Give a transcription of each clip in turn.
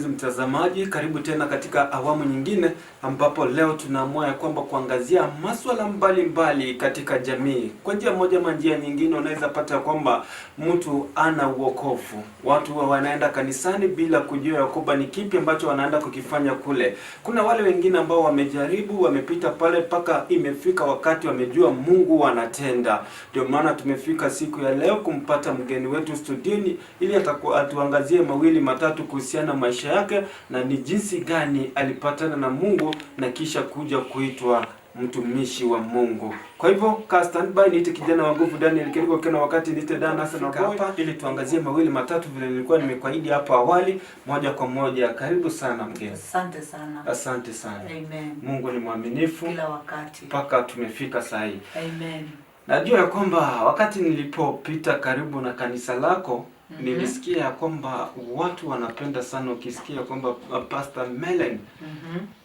mpenzi mtazamaji, karibu tena katika awamu nyingine ambapo leo tunaamua ya kwamba kuangazia masuala mbalimbali katika jamii. Kwa njia moja ama njia nyingine unaweza pata kwamba mtu ana uokovu. Watu wanaenda kanisani bila kujua ya kwamba ni kipi ambacho wanaenda kukifanya kule. Kuna wale wengine ambao wamejaribu, wamepita pale mpaka imefika wakati wamejua Mungu anatenda. Ndio maana tumefika siku ya leo kumpata mgeni wetu studioni ili atuangazie mawili matatu kuhusiana maisha yake na ni jinsi gani alipatana na Mungu na kisha kuja kuitwa mtumishi wa Mungu. Kwa hivyo ka standby, niite kijana wa nguvu Daniel Kiriko kana wakati niite Dana sana hapa ili tuangazie mawili matatu vile nilikuwa nimekuahidi hapo awali, moja kwa moja. Karibu sana mgeni. Asante sana. Asante sana. Amen. Mungu ni mwaminifu kila wakati. Mpaka tumefika saa hii. Amen. Najua ya kwamba wakati nilipopita karibu na kanisa lako nilisikia kwamba watu wanapenda sana ukisikia kwamba Pastor Mellen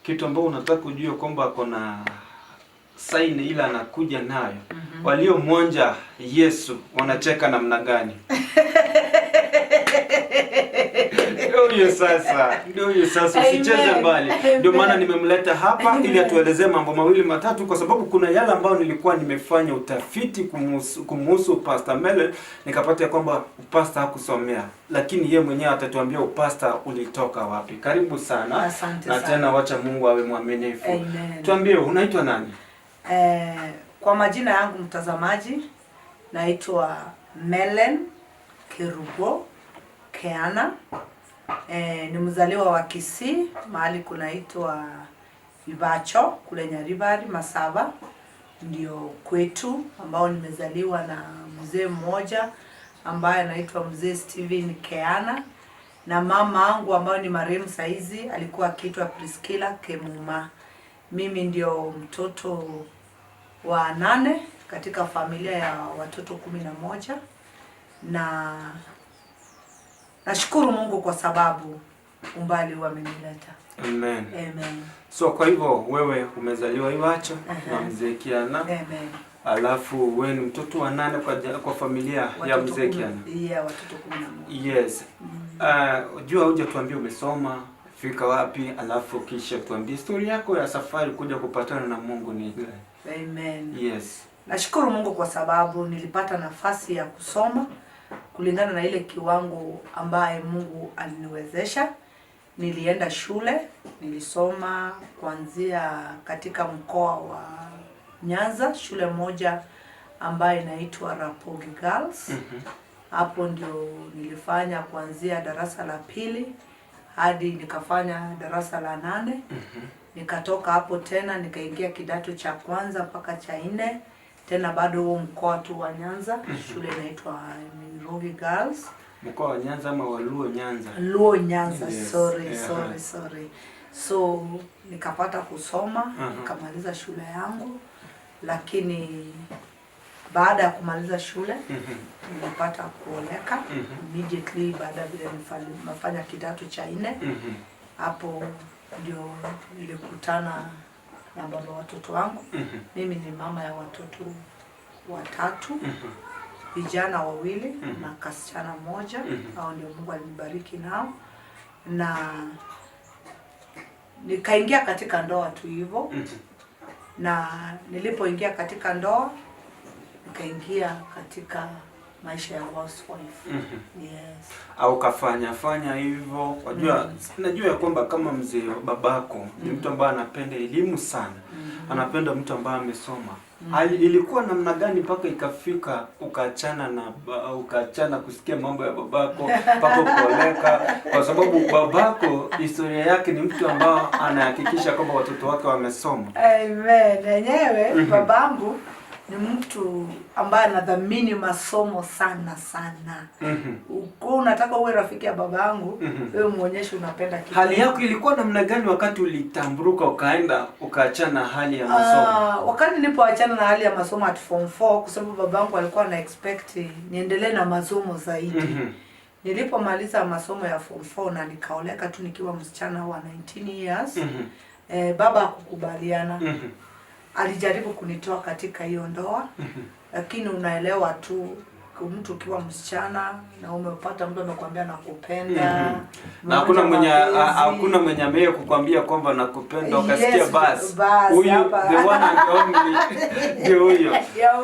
kitu ambao unataka kujua kwamba kuna sign ile anakuja nayo. Walio mwonja Yesu wanacheka namna gani? Ndio huyo sasa usicheze mbali. Ndio maana nimemleta hapa ili atuelezee mambo mawili matatu, kwa sababu kuna yale ambayo nilikuwa nimefanya utafiti kumhusu Pastor Mellen, nikapata kwamba pastor hakusomea, lakini yeye mwenyewe atatuambia upasta ulitoka wapi. Karibu sana. Asante na tena wacha Mungu awe mwaminifu. Amen. Tuambie unaitwa nani? Kwa majina yangu mtazamaji, naitwa Mellen Kirugo Keana. Ni mzaliwa wa Kisii, mahali kunaitwa Ibacho kule Nyaribari Masaba, ndio kwetu, ambao nimezaliwa na mzee mmoja ambaye anaitwa mzee Steven Keana, na mama yangu ambaye ni marehemu saizi alikuwa akiitwa Priscilla Kemuma. Mimi ndio mtoto wa 8 katika familia ya watoto 11, na nashukuru Mungu kwa sababu umbali wamenileta. Amen. Amen. So kwa hivyo wewe umezaliwa Iwacho na mzee Kiana. Amen. Alafu wewe ni mtoto wa 8 kwa familia ya mzee Kiana. Yeah, watoto 11. Yes. Jua uje tuambie umesoma fika wapi, alafu kisha tuambie story yako ya safari kuja kupatana na Mungu ni gani? Amen. Yes. Nashukuru Mungu kwa sababu nilipata nafasi ya kusoma kulingana na ile kiwango ambaye Mungu aliniwezesha. Nilienda shule, nilisoma kuanzia katika mkoa wa Nyanza, shule moja ambayo inaitwa Rapogi Girls. Hapo ndio nilifanya kuanzia darasa la 2 hadi nikafanya darasa la 8. Nikatoka hapo tena nikaingia kidato cha kwanza mpaka cha 4. Tena bado huo mkoa tu wa Nyanza, shule inaitwa Rapogi Girls. Mkoa wa Nyanza ama wa Luo Nyanza? Luo Nyanza. Yes. Sorry. So nikapata kusoma, nikamaliza shule yangu, lakini baada ya kumaliza shule nilipata kuoleka immediately baada vile nifanya kidato cha 4. Hapo ndio nilikutana na baba watoto wangu. Mimi ni mama ya watoto 3, vijana 2 na kasichana 1. Hao ndio Mungu alinibariki nao, na nikaingia katika ndoa tu hivyo. Na nilipoingia katika ndoa nikaingia katika maisha ya housewife. Yes. Au kafanya hivyo. Wajua najua ya kwamba kama mzee babako ni mtu ambaye anapenda elimu sana. Anapenda mtu ambaye amesoma. Ilikuwa namna gani mpaka ikafika ukaachana kusikia mambo ya babako mpaka kuoleka? Kwa sababu babako historia yake ni mtu ambaye anahakikisha kwamba watoto wake wamesoma. Amen. Yenyewe babangu ni mtu ambaye anadhamini masomo sana. Uko unataka uwe rafiki ya babangu, wewe muonyeshe unapenda kitu. Hali yako ilikuwa namna gani wakati ulitamburuka ukaenda ukaachana hali ya masomo? Wakati nilipoachana na hali ya masomo at form 4, kwa sababu babangu alikuwa na expect niendelee na masomo zaidi. Nilipomaliza masomo ya form 4 na nikaoleka tu nikiwa msichana wa 19 years. Baba hakukubaliana. Alijaribu kunitoa katika hiyo ndoa, lakini unaelewa tu mtu ukiwa msichana na umepata mtu amekwambia nakupenda. Na hakuna mwenye ameye kukwambia kwamba nakupenda ukasikia basi. Huyu the one and only ndio huyo.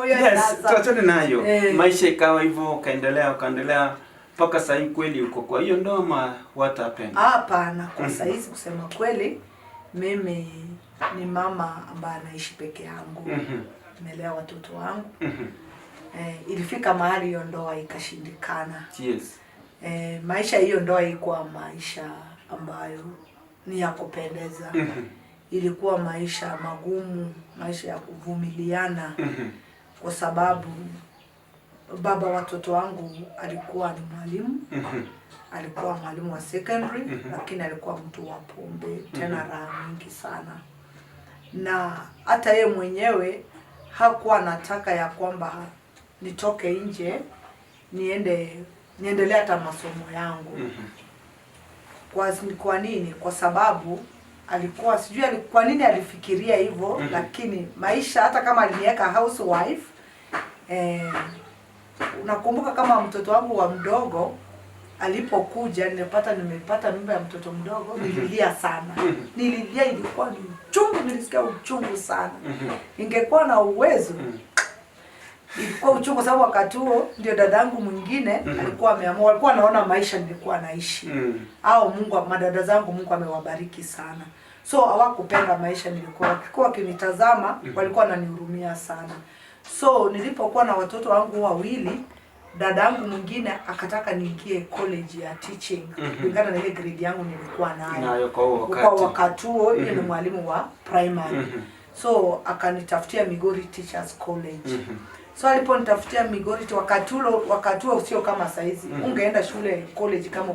Yes, tuachane nayo. Maisha ikawa hivyo, ukaendelea mpaka sasa hivi kweli uko kwa hiyo ndoa ama what happened? Hapana, kwa sasa hivi kusema kweli mimi ni mama ambaye anaishi peke yangu. Nimelea watoto wangu. Ilifika mahali hiyo ndoa ikashindikana. Yes. Maisha hiyo ndoa ilikuwa maisha ambayo ni ya kupendeza. Ilikuwa maisha magumu, maisha ya kuvumiliana. Kwa sababu baba watoto wangu alikuwa ni mwalimu. Alikuwa mwalimu wa secondary, lakini alikuwa mtu wa pombe, tena raha mingi sana. Na hata yeye mwenyewe hakuwa anataka ya kwamba nitoke nje niendelee hata masomo yangu. Kwa nini? Kwa sababu alikuwa sijui kwa nini alifikiria hivyo, lakini maisha hata kama aliniweka housewife, unakumbuka kama mtoto wangu wa mdogo alipokuja nimepata mimba ya mtoto mdogo, nililia sana. Nililia, ilikuwa ni uchungu, nilisikia uchungu sana. Ningekuwa na uwezo, ilikuwa uchungu sababu wakati huo ndio dadangu mwingine alikuwa ameamua, alikuwa anaona maisha nilikuwa naishi. Au madada zangu Mungu amewabariki sana. So hawakupenda maisha walikuwa kinitazama, walikuwa wananihurumia sana. So nilipokuwa na watoto wangu wawili, dadangu mwingine akataka niingie college ya teaching kulingana na ile grade yangu nilikuwa nayo kwa wakati huo. Yeye ni mwalimu wa primary. So akanitafutia Migori Teachers College. So aliponitafutia Migori, wakati huo sio kama saizi. Ungeenda shule college kama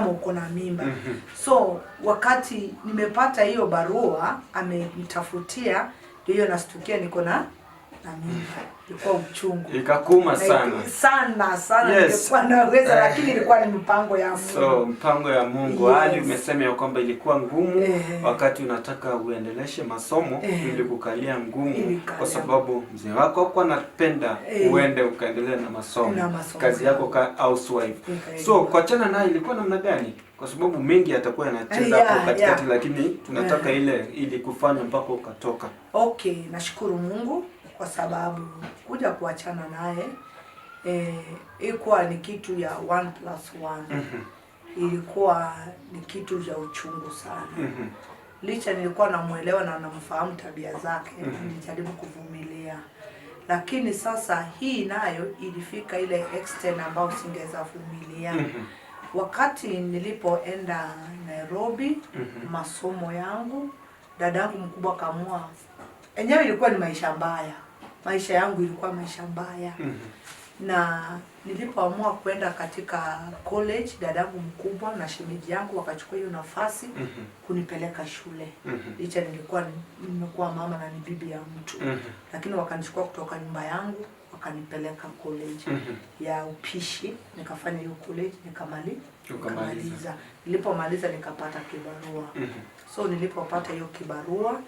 uko na mimba. So wakati nimepata hiyo barua amenitafutia, ndio nastukia niko na mimba. Ilikuwa uchungu. Ikakuma sana. Yes. Nilikuwa naweza lakini ilikuwa ni mpango ya Mungu. So mpango ya Mungu. Yes. Hali umesema ya kwamba ilikuwa ngumu wakati unataka uendeleshe masomo, ili kukalia ngumu kwa sababu mzee wako kwa anapenda uende ukaendelea na masomo. Kazi yako housewife. So kuachana naye ilikuwa namna gani? Kwa sababu mengi atakuwa yanacheza hapo katikati, lakini tunataka ile ili kufanya mpaka ukatoka. Okay, nashukuru Mungu kwa sababu kuja kuachana naye ilikuwa ni kitu ya 1+1. Ilikuwa ni kitu cha uchungu sana. Licha nilikuwa namuelewa na namfahamu tabia zake, nilijaribu kuvumilia. Lakini sasa hii nayo ilifika ile extent ambayo singeweza kuvumilia. Wakati nilipoenda Nairobi masomo yangu, dadangu mkubwa kaamua, enyewe ilikuwa ni maisha mbaya. Maisha yangu ilikuwa maisha mbaya. Na nilipoamua kwenda katika college, dadangu mkubwa na shemeji yangu wakachukua hiyo nafasi kunipeleka shule. Licha nimekuwa mama na ni bibi ya mtu. Lakini wakanichukua kutoka nyumba yangu wakanipeleka college ya upishi, nikafanya hiyo college nikamaliza. Nilipomaliza nikapata kibarua. So nilipopata hiyo kibarua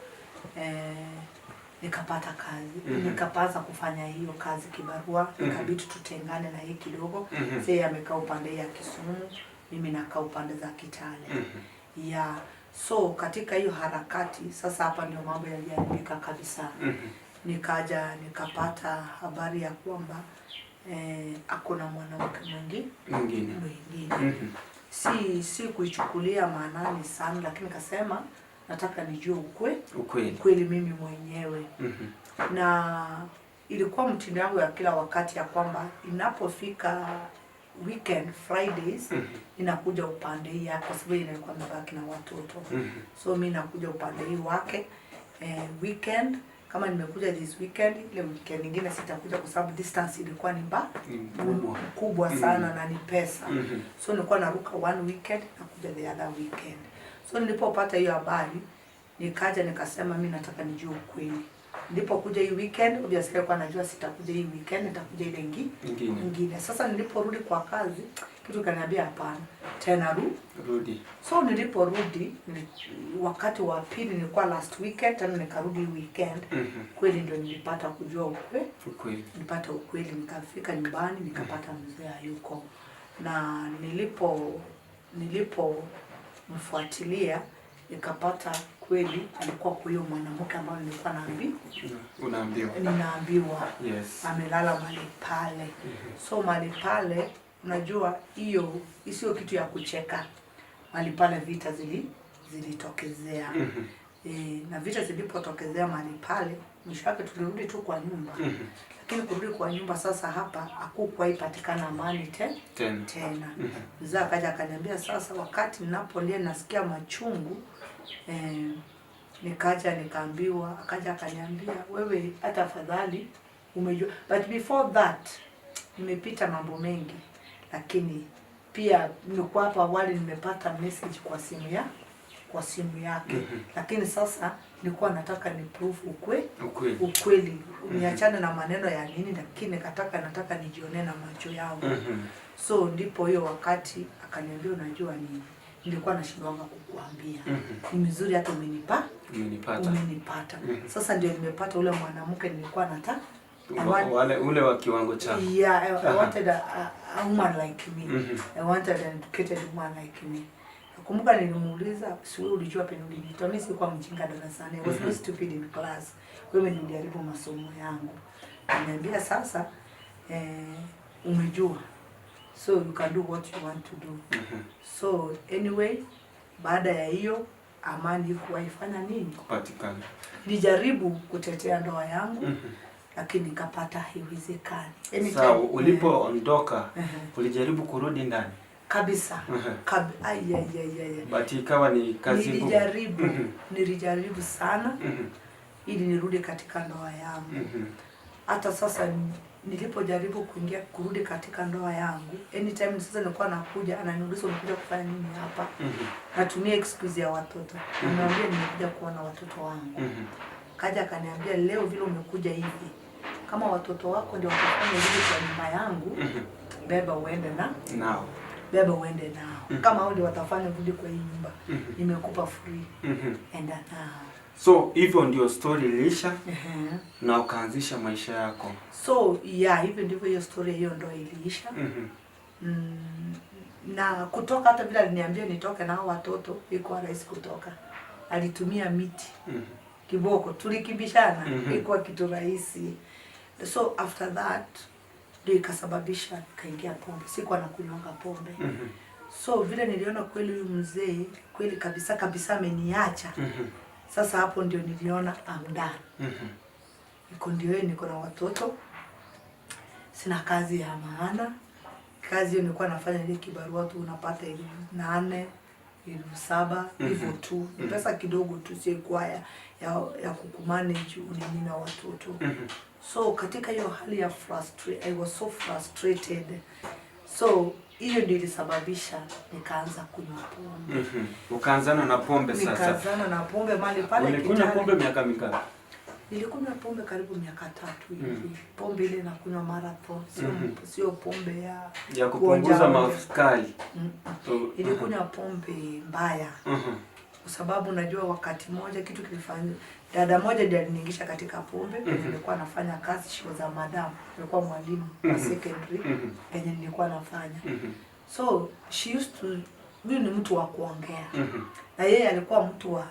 nikapata kazi. Nikaanza kufanya hiyo kazi kibarua. Ikabidi tutengane na hii kidogo. Sasa amekaa upande ya Kisumu, mimi nakaa upande za Kitale. So katika hiyo harakati sasa hapa ndio mambo yaliharibika kabisa. Nikaja nikapata habari ya kwamba akona mwanamke mwingine. Si kuichukulia maanani sana, lakini kasema nataka nijue ukweli mimi mwenyewe. Na ilikuwa mtindo wangu ya kila wakati ya kwamba inapofika weekend Fridays inakuja upande hii yake kwa sababu inakuwa mbaki na watoto. So mimi nakuja upande hii wake weekend. Kama nimekuja this weekend, ile weekend nyingine sitakuja kwa sababu distance ilikuwa ni kubwa sana na ni pesa. So nilikuwa naruka one weekend na kuja the other weekend. So nilipopata hiyo habari, nikaja nikasema mimi nataka nijue ukweli. Nilipokuja hii weekend, obviously kwa najua sitakuja hii weekend, nitakuja ile nyingine. Sasa niliporudi kwa kazi, kitu kaniambia hapana. Tena rudi. So niliporudi, wakati wa pili nilikuwa last weekend, tena nikarudi weekend. Kweli ndio nilipata kujua ukweli. Nilipata ukweli, nikafika nyumbani, nikapata mzee hayuko. Na nilipo mfuatilia nikapata kweli alikuwa kwa hiyo mwanamke ambaye nilikuwa ninaambiwa. Yes. Amelala mahali pale. So mahali pale unajua hiyo sio kitu ya kucheka. Mahali pale vita zilitokezea. Na vita zilipotokezea mahali pale, mwisho wake tulirudi tu kwa nyumba. Lakini kurudi kwa nyumba sasa hapa hakukuwa ipatikana amani tena. Mzee akaja akaniambia sasa wakati ninapolia nasikia machungu, nikaambiwa, akaja akaniambia wewe hata afadhali umejua. But before that nimepita mambo mengi, lakini pia nilikuwa hapa awali nimepata message kwa simu yake. Lakini sasa nilikuwa nataka ni proof ukweli. Niachane na maneno ya nini, lakini nataka nijione na macho yangu. So ndipo hiyo wakati akaniambia unajua nini, nilikuwa nashindwanga kukuambia. Ni mzuri hata umenipata. Sasa ndio nimepata ule mwanamke nilikuwa nataka. Ule wa kiwango cha. Yeah, I wanted a woman like me. I wanted an educated woman like me. Kumbuka nilimuuliza, si wewe ulijua penye ulijitoa? Mimi sikuwa mjinga darasani. I was not stupid in class. Wewe nilijaribu masomo yangu. Niambia sasa umejua. So you can do what you want to do. So anyway, baada ya hiyo amani haikuwaifanya nini? Kupatikana. Nijaribu kutetea ndoa yangu. Lakini nikapata haiwezekani. Sawa, ulipoondoka ulijaribu kurudi ndani? Kabisa. But ikawa ni kazi ngumu. Nilijaribu sana ili nirudi katika ndoa yangu. Hata sasa nilipojaribu kurudi katika ndoa yangu, anytime sasa nilikuwa nakuja ananiuliza umekuja kufanya nini hapa? Natumia excuse ya watoto. Nimwambia nimekuja kuona watoto wangu. Kaja akaniambia leo vile umekuja hivi, kama watoto wako ndio watafanya hivi kwa nyumba yangu, beba uende nao. Kama hao ndio watafanya vile kwa hii nyumba, nimekupa free. Enda nao. So hivyo ndio story ilisha na ukaanzisha maisha yako. So hivyo ndivyo hiyo story hiyo ndio iliisha. Na kutoka hata bila aliniambia nitoke na hao watoto, ilikuwa rahisi kutoka. Alitumia miti. Kiboko tulikibishana, ilikuwa kitu rahisi. So after that ndio ikasababisha kaingia pombe. Sikuwa nakunywa pombe. So vile niliona kweli huyu mzee kweli kabisa ameniacha. Sasa hapo ndio niliona I'm done. Niko na watoto. Sina kazi ya maana. Kazi hiyo nilikuwa nafanya ile kibarua tu unapata 8,000, 7,000 hivyo tu. Ni pesa kidogo tu, si kwa ya kukumanage unini na watoto. So katika hiyo hali ya I was so frustrated. So hiyo ndio ilisababisha nikaanza kunywa pombe. Ukaanzana na pombe sasa? Nikaanzana na pombe mali pale. Ulikunywa pombe miaka mingapi? Nilikunywa pombe karibu miaka 3 hivi. Pombe ile nakunywa marathon, sio pombe ya kupunguza makali. Nilikunywa pombe mbaya. Kwa sababu najua wakati moja kitu kilifanya, dada moja ndiye aliniingisha katika pombe. Nilikuwa nafanya kazi shule za madam, nilikuwa mwalimu wa secondary penye nilikuwa nafanya. So she used to, mimi ni mtu wa kuongea. Na yeye alikuwa mtu wa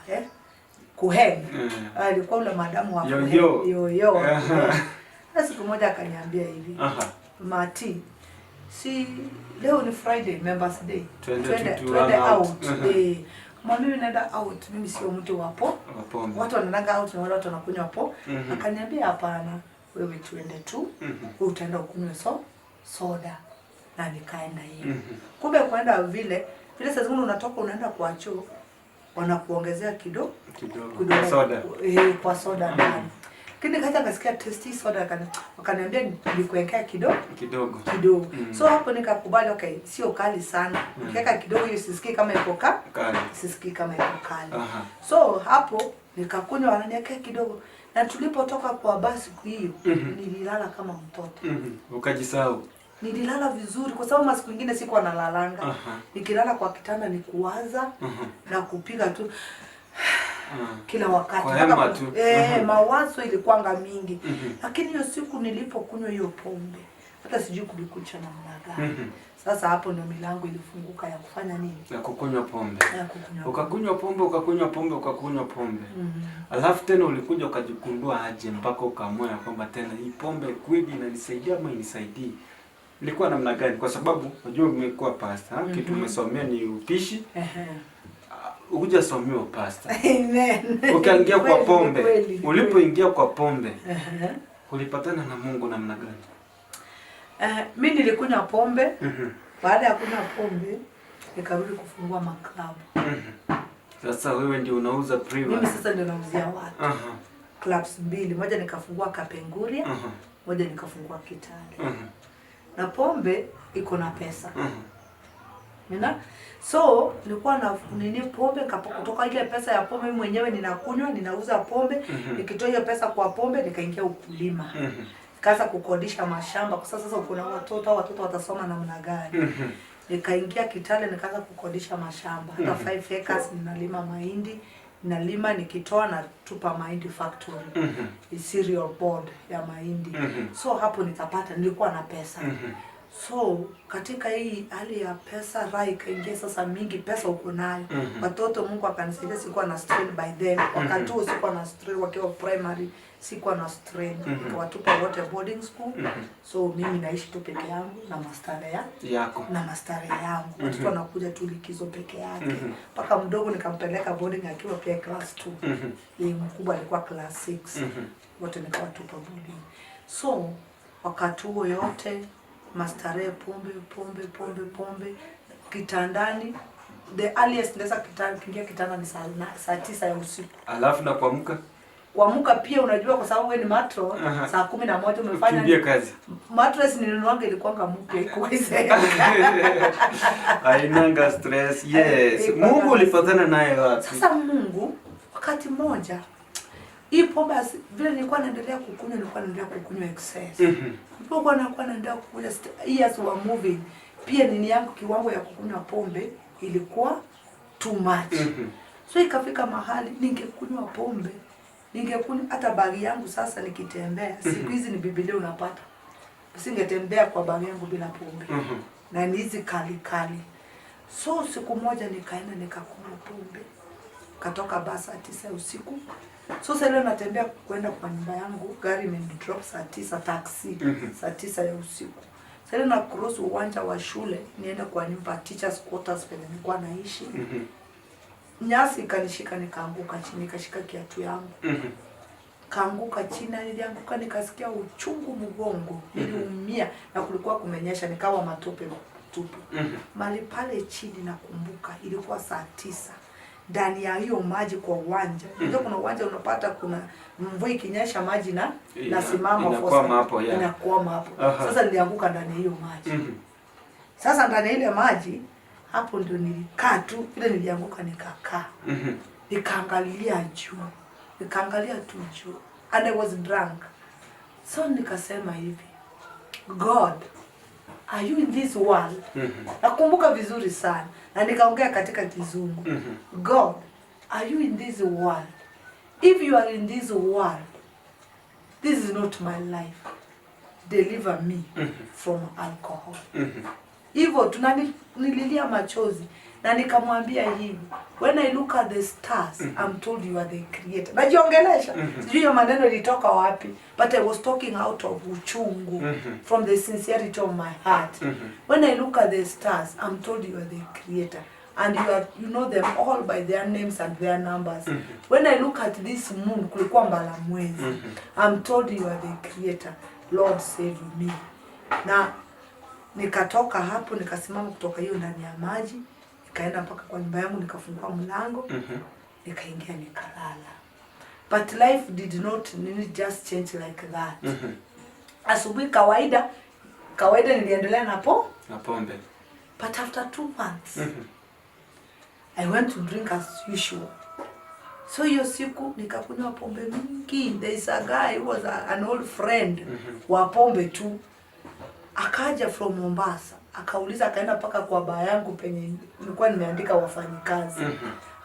kuhang. Alikuwa ule madamu wa yo. Na siku moja akaniambia hivi, Mati, si leo ni Friday, Members Day. Twende out. Mimi naenda out, mimi sio mtu wa pombe. Watu wanaenda out na watu wanakunywa pombe. Akaniambia hapana, wewe tuende tu. Wewe utaenda ukunywe soda. Na nikaenda hiyo. Kumbe kwenda vile saa zingine unatoka unaenda kwa choo, wanakuongezea kidogo soda. Kwa soda ndani. Lakini kaja nikasikia tasty soda, wakaniambia nikuwekea kidogo. So hapo nikakubali, okay, sio kali sana. Nikiweka kidogo hiyo sisikii kama iko kali. Sisikii kama iko kali. So hapo nikakunywa, wananiwekea kidogo. Na tulipotoka kwa basi hiyo, nililala kama mtoto. Ukajisahau. Nililala vizuri kwa sababu masiku nyingine sikuwa nalalanga. Nikilala kwa kitanda ni kuwaza na kupiga tu kila wakati. Mawazo ilikuwanga mingi. Lakini hiyo siku nilipokunywa hiyo pombe, hata sijui kulikucha namna gani. Sasa hapo ndio milango ilifunguka ya kufanya nini? Ya kukunywa pombe. Ukakunywa pombe. Alafu tena ulikuja ukajikundua aje mpaka ukaamua kwamba tena hii pombe kweli inanisaidia ama inisaidii? Ilikuwa namna gani? Kwa sababu unajua umekuwa pastor, kitu umesomea ni upishi. Hujasomewa pastor. Amen. Ukaingia kwa pombe. Ulipoingia kwa pombe, ulipatana na Mungu namna gani? Mimi nilikunywa pombe. Baada ya kunywa pombe nikarudi kufungua maklabu. Sasa wewe ndio unauza private. Mimi sasa ndio nauzia watu. Clubs mbili, moja nikafungua Kapenguria, moja nikafungua Kitale. Na pombe iko na pesa. So nilikuwa na nini pombe, kutoka ile pesa ya pombe mimi mwenyewe ninakunywa, ninauza pombe, nikitoa hiyo pesa kwa pombe nikaingia ukulima. Kaanza kukodisha mashamba kwa sasa kuna watoto watasoma namna gani. Nikaingia Kitale nikaanza kukodisha mashamba. Hata 5 acres ninalima mahindi, ninalima nikitoa na tupa mahindi factory. Cereal board ya mahindi. So hapo nilikuwa na pesa. So katika hii hali ya pesa raha ikaingia sasa mingi, pesa uko nayo. Watoto Mungu akanisaidia, sikuwa na strain by then. Wakati huo sikuwa na strain, wakiwa primary sikuwa na strain. Watupa wote boarding school. So mimi naishi tu peke yangu na mastare yako. Na mastare yangu. Watoto wanakuja tu likizo peke yake. Mpaka mdogo nikampeleka boarding akiwa pia class 2. Yeye mkubwa alikuwa class 6. Wote nikawatupa boarding. So wakati huo yote mastare pombe kitandani. The earliest ndesa kuingia kitanda ni saa 9 ya usiku. Alafu na kuamka pia unajua kwa sababu wewe ni matro, saa 11 umefanya kimbia kazi. Mattress nilinuanga ilikuwa mpya iko hizo. Ainanga stress. Yes. Mungu ulipatana naye wapi? Sasa Mungu wakati mmoja hii pombe vile nilikuwa naendelea kukunywa excess. Nilikuwa naendelea kukunywa years were moving. Pia nini yangu kiwango ya kukunywa pombe ilikuwa too much. So ikafika mahali ningekunywa pombe, ningekunywa hata bagi yangu sasa nikitembea. Siku hizi ni Biblia unapata. Singetembea kwa bagi yangu bila pombe. Na ni hizi kali. So siku moja nikaenda nikakunywa pombe. Katoka basi saa 9 usiku. So sasa leo natembea kwenda kwa nyumba yangu, gari imenidrop saa 9 taxi, saa 9 ya usiku. Sasa na cross uwanja wa shule nienda kwa nyumba teachers quarters pale nilikuwa naishi. Nyasi kanishika nikaanguka chini, nikashika kiatu yangu. Kaanguka chini, nilianguka nikasikia uchungu mgongo, niliumia na kulikuwa kumenyesha nikawa matope tupu. Mali pale chini nakumbuka ilikuwa saa 9. Ndani ya hiyo maji kwa uwanja. Ndio kuna uwanja unapata kuna mvua ikinyesha maji na simama inakwama hapo. Sasa nilianguka ndani ya hiyo maji. Sasa ndani ya ile maji hapo ndio nilikaa tu, ile nilianguka nikakaa. Nikaangalia tu juu. And I was drunk. So nikasema hivi, God, are you in this world? Nakumbuka vizuri sana. Na nikaongea katika Kizungu. God, are you in this world? If you are in this world, this is not my life. Deliver me from alcohol. Hivyo tunanililia machozi na nikamwambia hivi, when I look at the stars, I'm told you are the creator. Najiongelesha. Sijui hiyo maneno ilitoka wapi, but I was talking out of uchungu, from the sincerity of my heart. When I look at the stars, I'm told you are the creator. And you know them all by their names and their numbers. When I look at this moon, kulikuwa mbala mwezi, I'm told you are the creator. Lord save me. Na nikatoka hapo, nikasimama kutoka hiyo ndani ya maji, nikaenda mpaka kwa nyumba yangu, nikafungua mlango, nikaingia nikalala. But life did not just change like that. Asubuhi kawaida niliendelea na pombe. But after 2 months, I went to drink as usual. So hiyo siku nikakunywa pombe mingi. There is a guy who was an old friend wa pombe tu. Akaja from Mombasa. Akauliza, akaenda paka kwa baa yangu penye nilikuwa nimeandika wafanyikazi.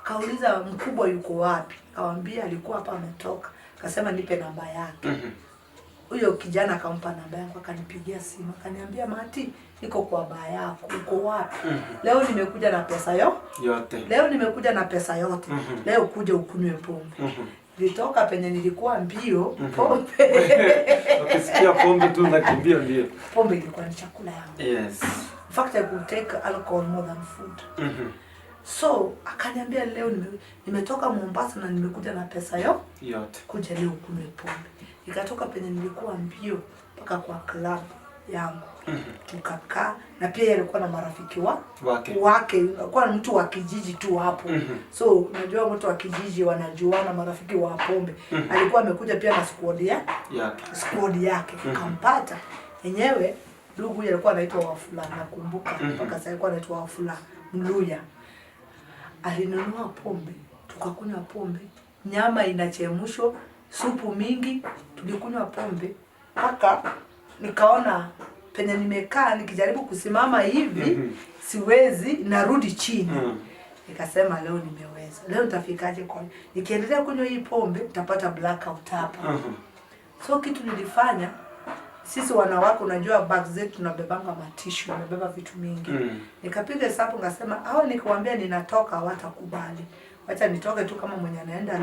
Akauliza mkubwa yuko wapi? Akamwambia alikuwa hapa ametoka. Akasema nipe namba yake. Huyo kijana akampa namba yangu, akanipigia simu, akaniambia Mati, niko kwa baa yako, uko wapi? Leo nimekuja na pesa yote. Leo nimekuja na pesa yote. Leo kuja ukunywe pombe. Nilitoka penye nilikuwa mbio, pombe. Ukisikia pombe tu unakimbia mbio. Pombe ilikuwa ni chakula yangu. Yes. In fact, I could take alcohol more than food. So, akaniambia leo nimetoka Mombasa na nimekuja na pesa yote. Kuja leo ukunywe pombe. Nikatoka penye nilikuwa mbio mpaka kwa club yangu. Tukakaa na pia alikuwa na marafiki wake. Alikuwa mtu wa kijiji tu hapo. So unajua mtu wa kijiji wanajuana, marafiki wa pombe. Alikuwa amekuja pia na squad yake. Kampata yenyewe ndugu yeye alikuwa anaitwa Wafula, nakumbuka mpaka sasa alikuwa anaitwa Wafula Mluya. Alinunua pombe, tukakunywa pombe. Nyama inachemshwa, supu mingi, tulikunywa pombe mpaka nikaona penye nimekaa nikijaribu kusimama hivi siwezi, narudi chini. Nikasema leo nimeweza. Leo nitafikaje kwa? Nikiendelea kunywa hii pombe nitapata blackout hapa. So kitu nilifanya, sisi wanawake unajua bag zetu tunabebanga matishu, tunabeba vitu mingi. Nikapiga hesabu nikasema hao nikiwaambia ninatoka hawatakubali. Wacha nitoke tu kama mwenye anaenda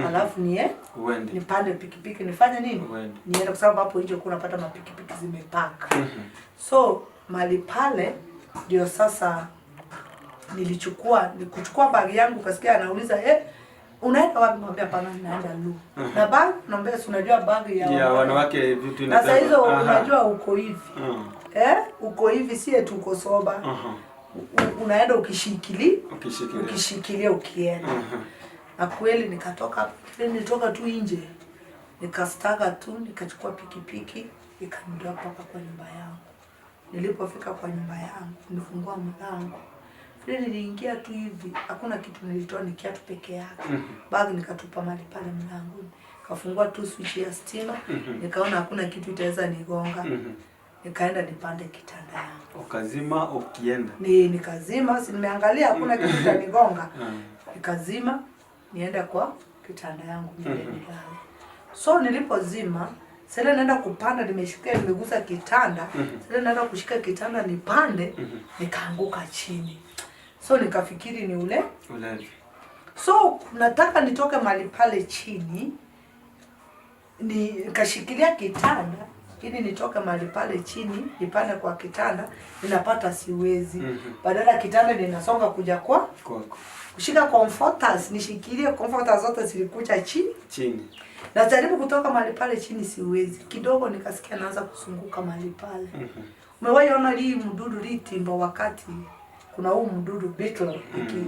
alafu nipande pikipiki nifanye nini? Niende kwa sababu hapo nje kuna pata mapikipiki zimepaka. So mali pale ndio sasa nikuchukua bag yangu, kasikia anauliza unaenda wapi? Mwambia hapana, naenda na bag naambia si unajua bag ya wanawake vitu na sasa hizo unajua uko hivi. Uko hivi si tuko soba. Unaenda ukishikilia ukienda. Na kweli nilitoka tu nje. Nikastaga tu, nikachukua pikipiki, nikandoa mpaka kwa nyumba yangu. Nilipofika kwa nyumba yangu, nilifungua mlango. Vile niliingia tu hivi, hakuna kitu nilitoa, ni kiatu peke yake. Bag nikatupa mahali pale mlangoni. Kafungua tu switch ya stima, nikaona hakuna kitu itaweza nigonga. Nikaenda nipande kitanda yangu. Ukazima ukienda. Nikazima, si nimeangalia hakuna kitu kitanigonga. Nikazima, nienda kwa kitanda yangu nilale. So nilipozima, sasa naenda kupanda, nimegusa kitanda. Sasa naenda kushika kitanda nipande, nikaanguka chini. So nikafikiri ni ulevi. So nataka nitoke mahali pale chini, nikashikilia kitanda ili nitoke mahali pale chini, nipande kwa kitanda, ninapata siwezi. Badala kitanda ninasonga kuja kwa kushika comforters, nishikilie comforters zote zilikuja chini. Na jaribu kutoka mahali pale chini siwezi. Kidogo nikasikia naanza kusunguka mahali pale. Umewahi ona hii mdudu timbo wakati kuna huu mdudu beetle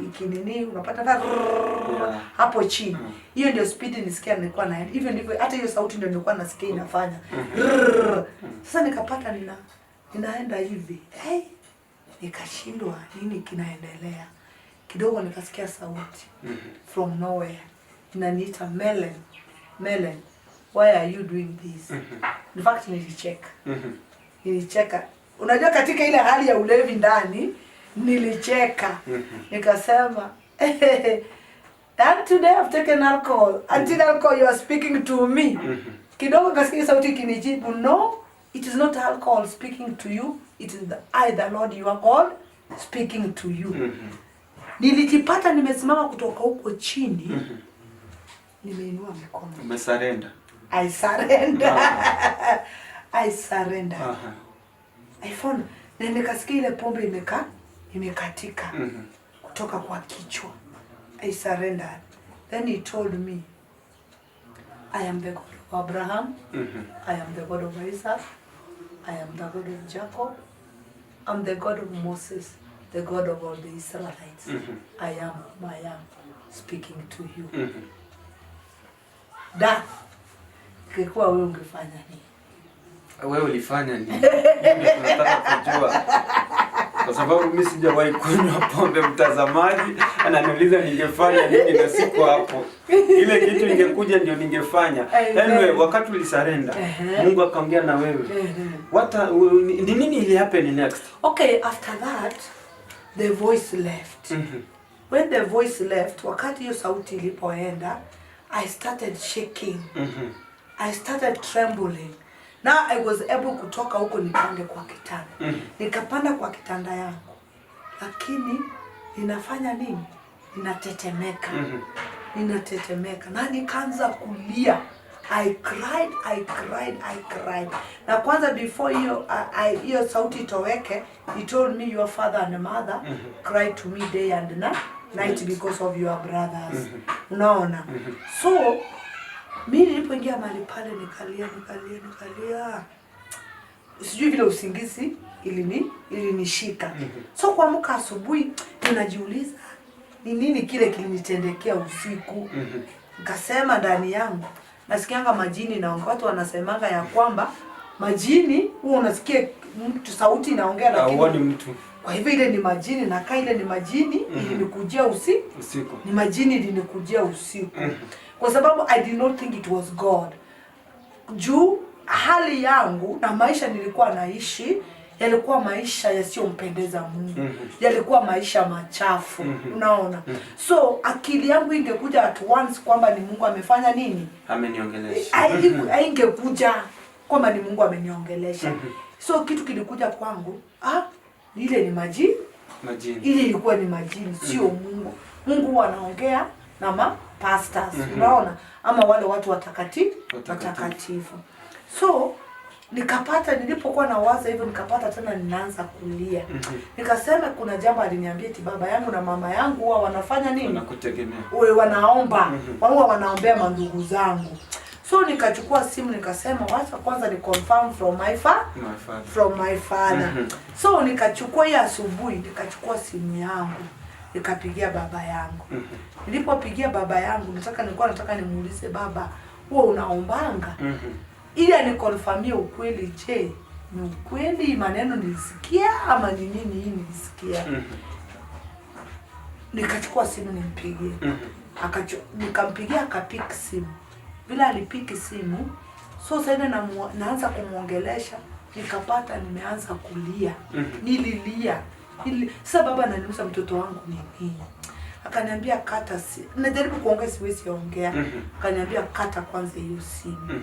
ikinini unapata hapo chini. Hiyo ndio speed nisikia nilikuwa naenda. Hivyo ndivyo hata hiyo sauti ndio nilikuwa nasikia inafanya. Sasa nikapata ninaenda hivi. Nikashindwa nini kinaendelea. Kidogo nikasikia sauti from nowhere. Inaniita Melen, why are you doing this? In fact nilicheka. Unajua katika ile hali ya ulevi ndani nilicheka. Nikasema that today I've taken alcohol. Until alcohol you are speaking to me. Kidogo kasikia sauti kinijibu, no, it is not alcohol speaking to you. It is I, the Lord, you are God, speaking to you. Nilijipata nimesimama kutoka huko chini. Nimeinua mikono. Umesurrender. I surrender. I surrender. I found na nikasikia ile pombe imekatika kutoka kwa kichwa. I surrendered. Then he told me, I am the God of Abraham. I am the God of Isaac. I am the God of Jacob. I'm the God of Moses, the God of all the Israelites. I am speaking to you. Da. Ingekuwa wewe ungefanya nini? Wewe ulifanya nini? Nataka kujua. Kwa sababu mimi sijawahi kunywa pombe, mtazamaji ananiuliza ningefanya nini na siko hapo. Ile kitu ingekuja ndio ningefanya. Anyway, wakati ulisarenda, Mungu akaongea na wewe. Ni nini ili happen next? Okay, after that the voice left. When the voice left, wakati hiyo sauti ilipoenda, I started shaking. I started trembling. Now I was able kutoka huko nipande kwa kitanda. Nikapanda kwa kitanda yangu. Lakini ninafanya nini? Ninatetemeka. Ninatetemeka. Na nikaanza kulia. I cried. Na kwanza before hiyo sauti itoweke, he told me your father and mother cried to me day and night because of your brothers. Unaona? So mimi nilipoingia mahali pale nikalia. Sijui vile usingizi ilinishika. So kuamka asubuhi ninajiuliza ni nini kile kilinitendekea usiku. Nikasema ndani yangu nasikianga majini na watu wanasemanga ya kwamba majini huwa unasikia mtu sauti inaongea lakini huoni mtu. Kwa hivyo ile ni majini na ile ni majini ilinikujia usiku. Ni majini ilinikujia usiku. Kwa sababu I did not think it was God. Juu hali yangu na maisha nilikuwa naishi yalikuwa maisha yasiyompendeza Mungu. Yalikuwa maisha machafu. Unaona? So akili yangu ingekuja at once kwamba ni Mungu amefanya nini? Ameniongelesha. Haingekuja kwamba ni Mungu ameniongelesha. So kitu kilikuja kwangu, ile ni majini. Ile ilikuwa ni majini, sio Mungu. Mungu huwa anaongea na pastors, unaona? Ama wale watu watakatifu. So nilipokuwa na waza hivyo nikapata tena ninaanza kulia. Nikasema kuna jambo aliniambia eti baba yangu na mama yangu huwa wanafanya nini? Wanakutegemea. Wanaomba. Huwa wanaombea mandugu zangu. So nikachukua simu nikasema wacha kwanza ni confirm from my father. So nikachukua hiyo asubuhi nikachukua simu yangu nikapigia baba yangu. Nilipopigia baba yangu nilikuwa nataka nimuulize baba, wewe unaombanga? Ili anikonfirmie ukweli, je, ni ukweli maneno nilisikia ama ni nini hii nilisikia? Nikachukua simu nimpigie. Nikampigia akapiki simu. Bila alipiki simu, so sasa naanza kumuongelesha, nikapata nimeanza kulia. Nililia. Sasa baba ananiuliza mtoto wangu ni nini? Akaniambia kata simu. Najaribu kuongea siwezi ongea. Akaniambia kata kwanza hiyo simu.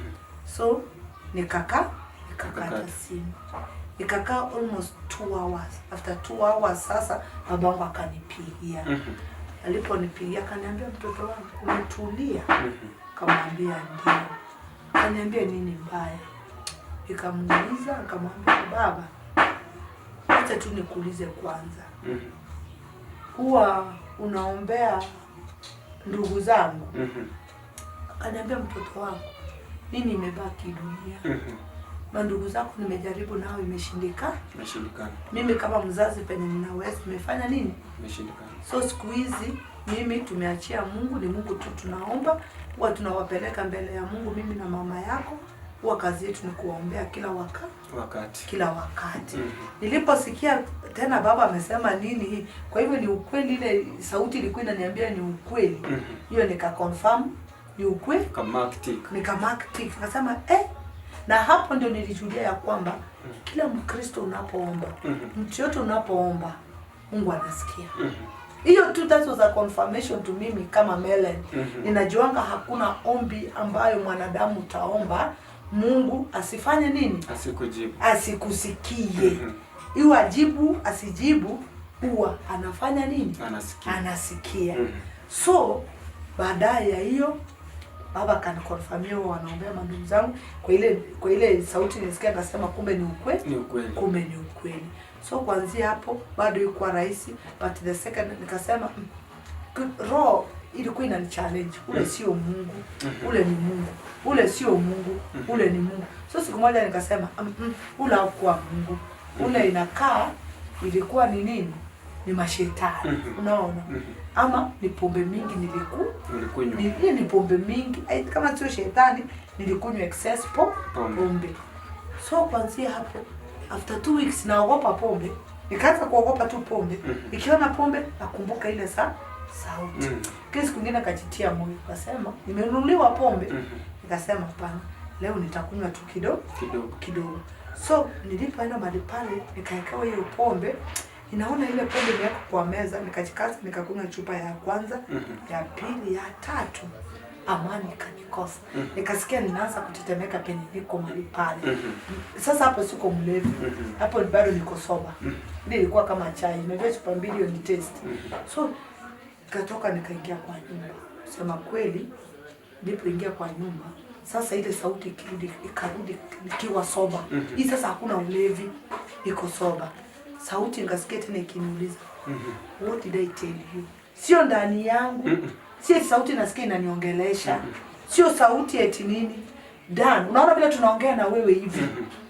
So nikakata simu. Nikakaa almost 2 hours. After 2 hours sasa babangu akanipigia. Aliponipigia akaniambia mtoto wangu umetulia? Akamwambia ndio. Akaniambia nini mbaya? Nikamuuliza akamwambia baba, acha tu nikuulize kwanza. Huwa unaombea ndugu zangu? Akaniambia mtoto wangu, nini imebaki dunia? Mandugu zako nimejaribu nao imeshindikana. Mimi kama mzazi penye ninaweza nimefanya nini? Imeshindikana. So siku hizi mimi tumeachia Mungu, ni Mungu tu tunaomba, huwa tunawapeleka mbele ya Mungu mimi na mama yako. Huwa kazi yetu ni kuombea kila wakati. Niliposikia tena baba amesema nini hii, kwa hivyo ni ukweli, ile sauti ilikuwa inaniambia ni ukweli. Hiyo nika-confirm ni ukweli. Nika-mark tick. Nasema na hapo ndio nilijulia ya kwamba kila Mkristo unapoomba, mtu yote unapoomba, Mungu anasikia. Hiyo tu that was a confirmation to mimi kama Melen. Ninajuanga hakuna ombi ambayo mwanadamu utaomba Mungu asifanye nini? Asikusikie. Iwe ajibu asijibu, huwa anafanya nini? Anasikia. So baadaye ya hiyo baba kanikonfirmia wanaombea mandugu zangu. Kwa ile sauti nilisikia akasema kumbe ni ukweli. So kuanzia hapo bado ilikuwa rahisi, but the second nikasema roho ilikuwa ina challenge. Ule sio Mungu, ule ni Mungu. Ule sio Mungu, ule ni Mungu. So siku moja nikasema ule hakuwa Mungu. Ule inakaa ilikuwa ni nini? ni mashetani. Unaona? Ama ni pombe mingi nilikunywa. Ni pombe mingi. Kama sio shetani, nilikunywa excess pombe. So kuanzia hapo, after 2 weeks naogopa pombe. Nikaanza kuogopa tu pombe. Nikiona pombe nakumbuka ile sauti. Kesi kwingine kajitia moyo, akasema nimenunuliwa pombe. Nikasema hapana, leo nitakunywa tu kidogo. So nilipoenda mahali pale nikaekewa hiyo pombe. Ninaona ile pombe imewekwa kwa meza, nikajikaza nikakunywa chupa ya kwanza, ya pili, ya tatu. Amani kanikosa. Nikasikia ninaanza kutetemeka penye niko mahali pale. Sasa hapo siko mlevi. Hapo bado niko soba. Ndio ilikuwa kama chai. Nimevia chupa mbili hiyo ni taste. So nikatoka nikaingia kwa nyumba. Sema kweli, nilipoingia kwa nyumba, sasa ile sauti ikarudi nikiwa soba. Hii sasa hakuna ulevi, niko soba. Sauti nikasikia tena ikiniuliza, what did I tell you? Sio ndani yangu. Sio sauti nasikia inaniongelesha. Sio sauti eti nini? Dan, unaona vile tunaongea na wewe hivi.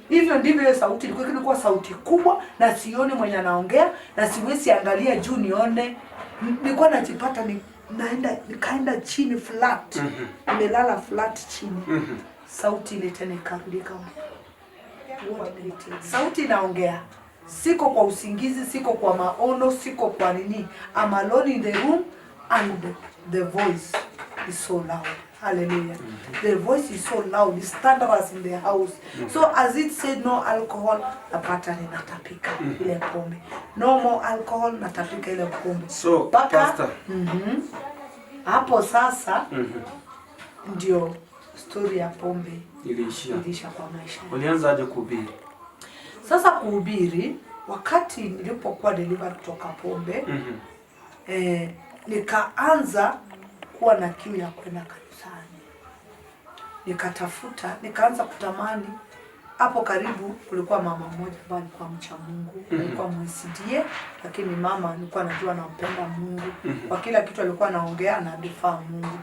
Hivyo ndivyo hiyo sauti ilikuwa sauti kubwa na sioni mwenye anaongea na siwezi angalia juu nione. Nilikuwa najipata nikaenda chini flat. Nimelala flat chini. Sauti ile tena ikarudi kama. Sauti inaongea. Siko kwa usingizi, siko kwa maono, siko kwa nini. I'm alone in the room and the voice is so loud. Hallelujah. The voice is so loud. It's thunderous in the house. So as it said no alcohol, napata ninatapika ile pombe. No more alcohol, natapika ile pombe. So, pastor. Hapo sasa ndio story ya pombe iliisha kwa maisha. Ulianza aje kuhubiri? Sasa kuhubiri, wakati nilipokuwa delivered kutoka pombe, nikaanza kuwa na kiu ya kwenda kanisani. Nikaanza kutamani. Hapo karibu kulikuwa mama mmoja ambaye alikuwa mcha Mungu, alikuwa MCDA, lakini mama nilikuwa najua anampenda Mungu. Kwa kila kitu alikuwa anaongea anadifaa Mungu.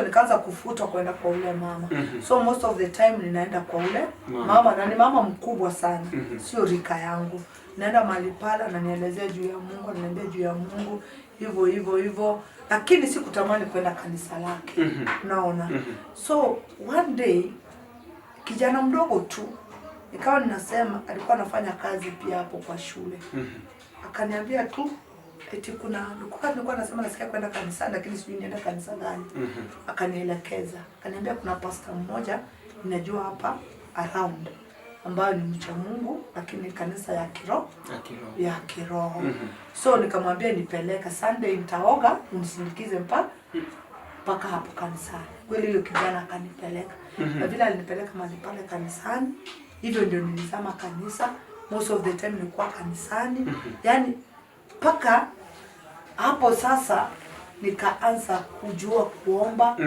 Nikaanza kufuta kwenda kwa ule mama. So most of the time ninaenda kwa ule mama na ni mama mkubwa sana. Sio rika yangu. Naenda mahali pale ananielezea juu ya Mungu, ananiambia juu ya Mungu, hivyo. Lakini sikutamani kwenda kanisa lake. Unaona? So one day kijana mdogo tu nikawa ninasema, alikuwa anafanya kazi pia hapo kwa shule. Akaniambia tu eti nilikuwa nasema nasikia kwenda kanisa lakini sijui nienda kanisa gani. Akanielekeza. Akaniambia kuna pastor mmoja ninajua hapa around ambayo ni mcha Mungu lakini kanisa ya kiroho. So nikamwambia nipeleka Sunday nitaoga unisindikize mpaka hapo kanisani. Kweli hiyo kijana akanipeleka. Na vile alinipeleka mahali pale kanisani, hivyo ndio nilizama kanisa. Most of the time nilikuwa kanisani. Yaani mpaka hapo sasa nikaanza kujua kuomba.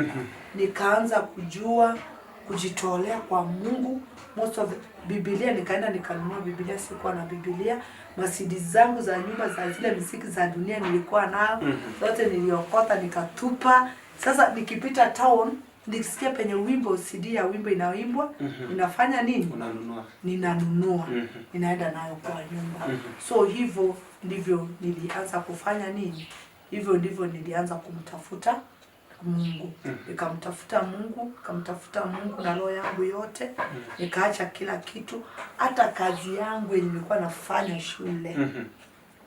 Nikaanza kujua kujitolea kwa Mungu. Most of Biblia nikaenda nikanunua Biblia, sikuwa na Biblia. Masidi zangu za nyumba za zile muziki za dunia nilikuwa nao. Zote niliokota nikatupa. Sasa nikipita town nikisikia penye wimbo CD ya wimbo inaimbwa, ninafanya nini? Unanunua. Ninanunua. Ninaenda nayo kwa nyumba. So hivyo ndivyo nilianza kufanya nini? Hivyo ndivyo nilianza kumtafuta Mungu. Nikamtafuta Mungu na roho yangu yote. Nikaacha kila kitu, hata kazi yangu yenye nilikuwa nafanya shule.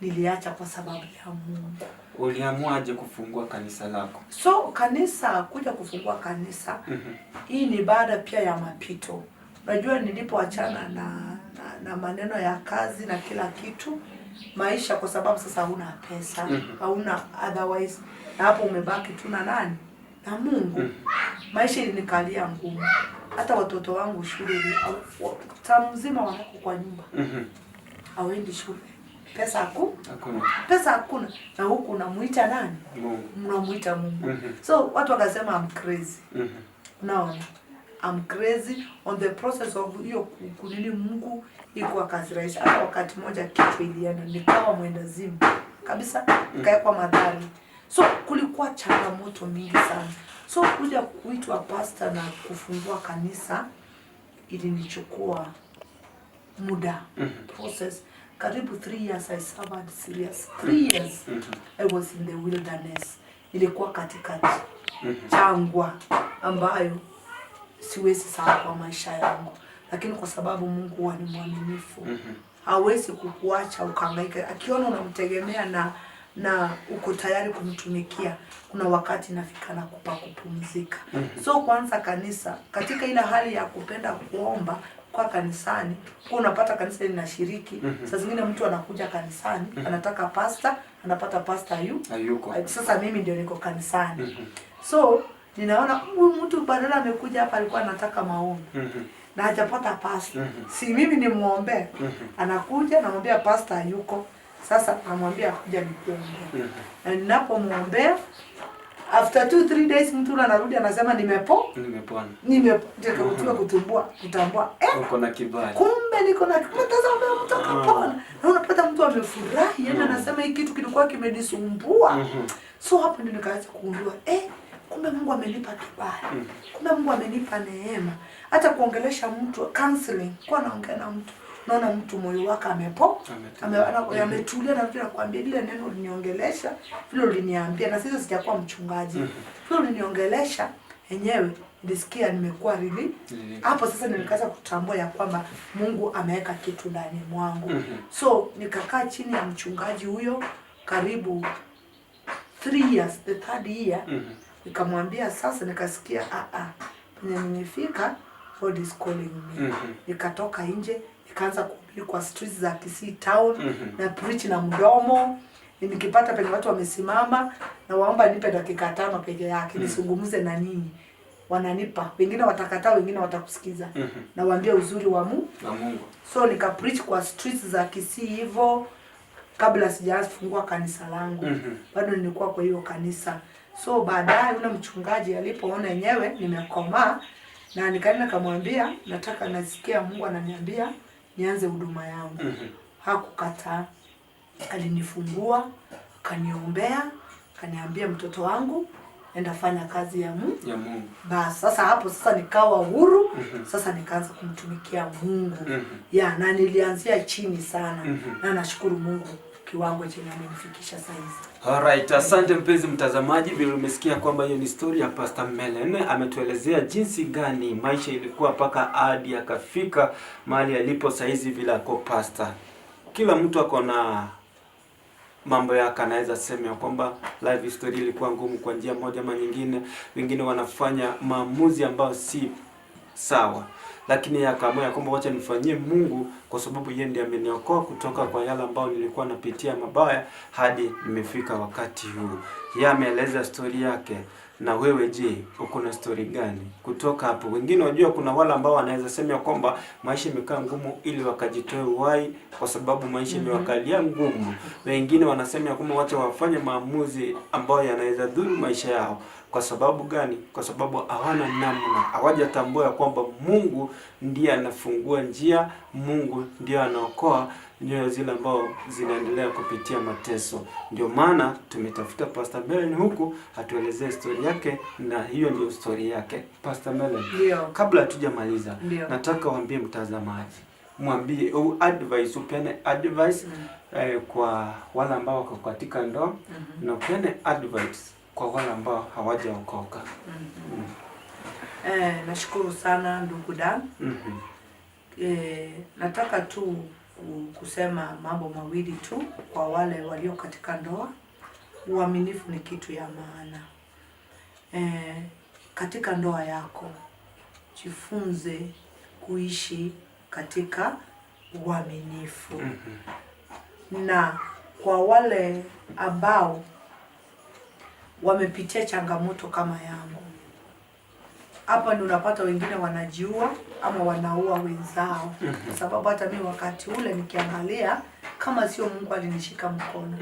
Niliacha kwa sababu ya Mungu. Uliamua aje kufungua kanisa lako? So kuja kufungua kanisa, hii ni baada pia ya mapito. Unajua nilipoachana na maneno ya kazi na kila kitu, maisha kwa sababu sasa huna pesa, hauna otherwise, na hapo umebaki tu na nani? Na Mungu. Maisha ilinikalia ngumu. Hata watoto wangu shule tamu mzima wanako kwa nyumba. Hawaendi shule. Pesa hakuna. Pesa hakuna. Na huku unamuita nani? Mungu. Unamuita Mungu. So watu wakasema I'm crazy. Unaona? I'm crazy on the process of hiyo kunini Mungu iko kazi rahisi. Hata wakati moja kichwa ilienda nikawa mwendazimu. Kabisa nikaekwa madhari. So kulikuwa changamoto mingi sana. So kuja kuitwa pastor na kufungua kanisa ilinichukua muda process. karibu 3 years I suffered serious. 3 years I was in the wilderness. Nilikuwa katikati jangwa ambayo siwezi sahau kwa maisha yangu, lakini kwa sababu Mungu huwa ni mwaminifu, hawezi kukuacha ukahangaika. Akiona unamtegemea na uko tayari kumtumikia, kuna wakati nafika na kupumzika. So kwanza kanisa, katika ile hali ya kupenda kuomba kwa kanisani, kwa unapata kanisa linashiriki. Sasa zingine mtu anakuja kanisani, anataka pastor, anapata pastor hayuko. Sasa mimi ndio niko kanisani. So ninaona huyu mtu badala amekuja hapa alikuwa anataka maombi. Na hajapata pastor. Si mimi nimuombe. Anakuja namwambia pastor hayuko. Sasa namwambia kuja nikuombea. Na ninapomuombea, after 2-3 days mtu anarudi anasema nimepona. Kutambua uko na kibali. Kumbe niko na mtazamo mtu akapona. Na unapata mtu amefurahi, yeye anasema hiki kitu kilikuwa kimenisumbua. So hapo ndio nikaanza kugundua kumbe Mungu amenipa kibali. Kumbe Mungu amenipa neema. Hata kuongelesha mtu, counseling, kwa naongea na mtu, naona mtu moyo wake ametulia na vile nakwambia ile neno uliniongelesha, vile uliniambia, na sisi sijakuwa mchungaji. Vile uliniongelesha yenyewe nilisikia nimekuwa hapo sasa nilikaanza kutambua ya kwamba Mungu ameweka kitu ndani mwangu. So nikakaa chini ya mchungaji huyo karibu 3 years, the 3rd year. Nikamwambia sasa, nikasikia nimefika, God is calling me. Nikatoka nje, nikaanza kuhubiri kwa streets za Kisii town, na preach na mdomo. Nikipata penye watu wamesimama, na waomba nipe dakika 5 peke yake nisungumuze na ninyi. Wananipa, wengine watakataa, wengine watakusikiza. Na waambia uzuri wa Mungu. So nika preach kwa streets za Kisii hivyo kabla sijaanza kufungua kanisa langu. Bado nilikuwa kwa hiyo kanisa. So baadaye yule mchungaji alipoona yenyewe nimekomaa, na nikaenda kumwambia nataka, nasikia Mungu ananiambia nianze huduma yangu. Hakukataa. Alinifungua, kaniombea, kaniambia mtoto wangu enda fanya kazi ya Mungu. Basi sasa hapo sasa nikawa huru. Sasa nikaanza kumtumikia Mungu. Na nilianzia chini sana. Na nashukuru Mungu kiwango chenye amenifikisha sasa hivi. Alright, asante mpenzi mtazamaji, vile umesikia kwamba hiyo ni story ya Pastor Mellen. Ametuelezea jinsi gani maisha ilikuwa paka hadi akafika mahali alipo sasa hizi vile ako pastor. Kila mtu ako na mambo yake, anaweza sema kwamba life story ilikuwa ngumu kwa njia moja ama nyingine. Wengine wanafanya maamuzi ambayo si sawa, lakini akaamua kwamba wacha nifanyie Mungu, kwa sababu yeye ndiye ameniokoa kutoka kwa yale ambao nilikuwa napitia mabaya hadi nimefika wakati huu. Yeye ameeleza story yake. Na wewe je, uko na story gani kutoka hapo? Wengine wajua kuna wale ambao wanaweza sema kwamba maisha imekaa ngumu ili wakajitoe uhai kwa sababu maisha imewakalia ngumu. Wengine wanasema kwamba wacha wafanye maamuzi ambayo yanaweza dhuru maisha yao. Kwa sababu gani? Kwa sababu hawana namna. Hawajatambua kwamba Mungu ndiye anafungua njia, Mungu ndiye anaokoa nyoyo zile ambao zinaendelea kupitia mateso. Ndio maana tumetafuta Pastor Mellen huku atuelezee story yake, na hiyo ndio story yake. Pastor Mellen, kabla hatujamaliza, nataka waambie mtazamaji, mwambie advice, upeane advice kwa wale ambao wako katika ndoa, na upeane advice kwa wale ambao hawajaokoka. Nashukuru sana ndugu Dan. Nataka tu kusema mambo mawili tu kwa wale walio katika ndoa. Uaminifu ni kitu ya maana. Katika ndoa yako jifunze kuishi katika uaminifu. Na kwa wale ambao wamepitia changamoto kama yangu, hapa ndio unapata wengine wanajiua ama wanaua wenzao. Kwa sababu hata mimi wakati ule nikiangalia, kama sio Mungu alinishika mkono,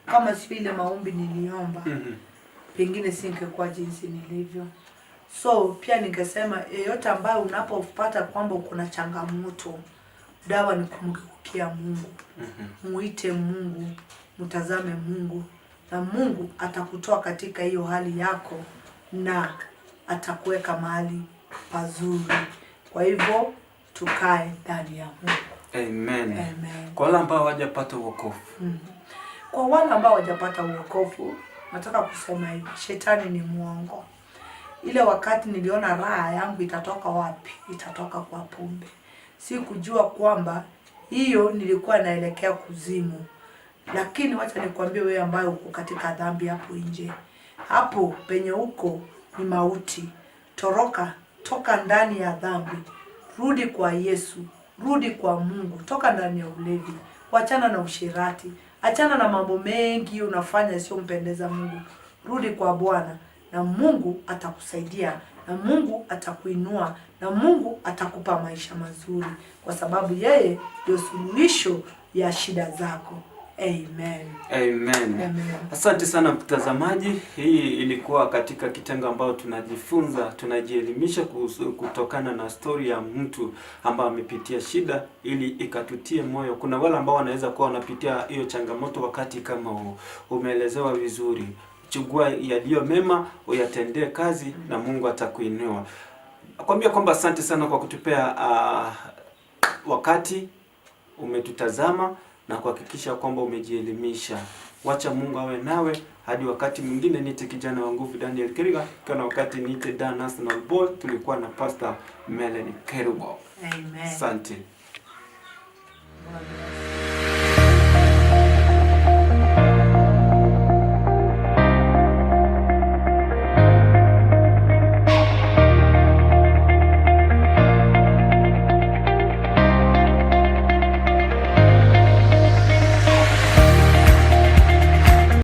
kama sio ile maombi niliomba, pengine singekuwa jinsi nilivyo. So pia ningesema yeyote ambaye unapopata kwamba uko na changamoto, dawa ni kumgeukia Mungu. Muite Mungu, mtazame Mungu, na Mungu atakutoa katika hiyo hali yako na atakuweka mahali pazuri. Kwa hivyo tukae ndani ya Mungu. Amen. Amen. Kwa wale ambao hawajapata wokovu. Kwa wale ambao hawajapata wokovu, nataka kusema hivi, shetani ni muongo. Ile wakati niliona raha yangu itatoka wapi? Itatoka kwa pombe. Si kujua kwamba hiyo nilikuwa naelekea kuzimu. Lakini wacha nikwambie wewe ambaye uko katika dhambi hapo nje. Hapo penye uko ni mauti. Toroka, toka ndani ya dhambi. Rudi kwa Yesu, rudi kwa Mungu, toka ndani ya ulevi. Wachana na usherati. Achana na mambo mengi unafanya yasiyompendeza Mungu. Rudi kwa Bwana na Mungu atakusaidia, na Mungu atakuinua, na Mungu atakupa maisha mazuri, kwa sababu yeye ndio suluhisho ya shida zako. Amen. Amen. Amen. Asante sana mtazamaji. Hii ilikuwa katika kitengo ambao tunajifunza, tunajielimisha kutokana na story ya mtu ambaye amepitia shida ili ikatutie moyo. Kuna wale ambao wanaweza kuwa wanapitia hiyo changamoto wakati kama huu. Umeelezewa vizuri. Chukua yaliyo mema, uyatendee kazi na Mungu atakuinua. Nakwambia kwamba asante sana kwa kutupea wakati umetutazama na kuhakikisha kwamba umejielimisha. Wacha Mungu awe nawe hadi wakati mwingine. Niite kijana wa nguvu Daniel Kiriga, kana wakati niite Dan National Board. Tulikuwa na Pastor Melanie Kerubo. Amen. Asante. Amen.